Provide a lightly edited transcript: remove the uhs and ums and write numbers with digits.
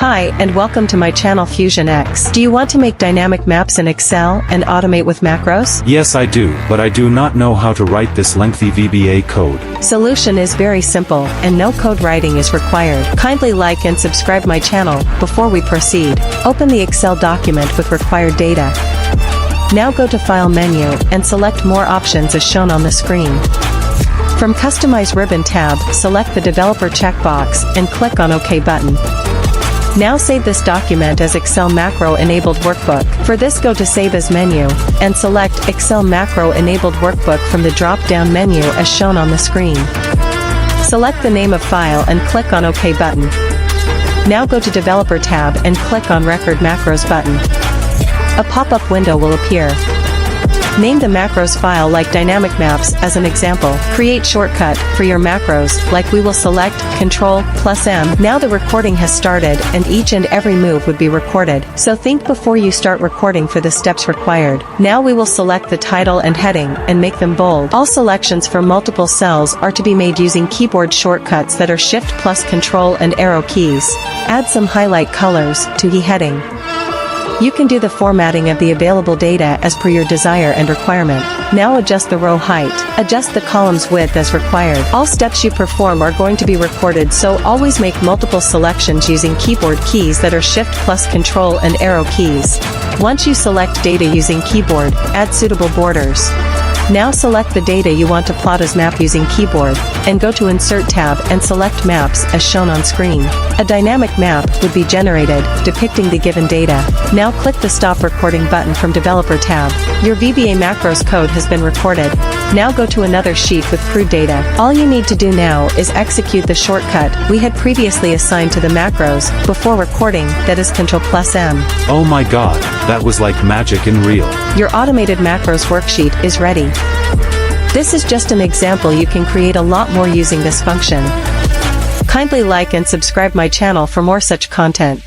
Hi, and welcome to my channel Fusion X. Do you want to make dynamic maps in Excel and automate with macros? Yes, I do, but I do not know how to write this lengthy VBA code. Solution is very simple, and no code writing is required. Kindly like and subscribe my channel. Before we proceed, open the Excel document with required data. Now go to File menu and select More options as shown on the screen. From Customize Ribbon tab, select the Developer checkbox and click on OK button. Now save this document as Excel Macro Enabled Workbook. For this, go to Save As menu, and select Excel Macro Enabled Workbook from the drop-down menu as shown on the screen. Select the name of file and click on OK button. Now go to Developer tab and click on Record Macros button. A pop-up window will appear. Name the macros file like Dynamic Maps as an example. Create shortcut for your macros, like we will select Ctrl+M. Now the recording has started and each and every move would be recorded. So think before you start recording for the steps required. Now we will select the title and heading and make them bold. All selections for multiple cells are to be made using keyboard shortcuts that are Shift plus Control and arrow keys. Add some highlight colors to the heading. You can do the formatting of the available data as per your desire and requirement. Now adjust the row height. Adjust the column's width as required. All steps you perform are going to be recorded, so always make multiple selections using keyboard keys that are Shift plus Control and arrow keys. Once you select data using keyboard, add suitable borders. Now select the data you want to plot as map using keyboard, and go to Insert tab and select Maps as shown on screen. A dynamic map would be generated, depicting the given data. Now click the Stop Recording button from Developer tab. Your VBA macros code has been recorded. Now go to another sheet with crude data. All you need to do now is execute the shortcut we had previously assigned to the macros before recording, that is Ctrl+M. Oh my god, that was like magic in real. Your automated macros worksheet is ready. This is just an example. You can create a lot more using this function. Kindly like and subscribe my channel for more such content.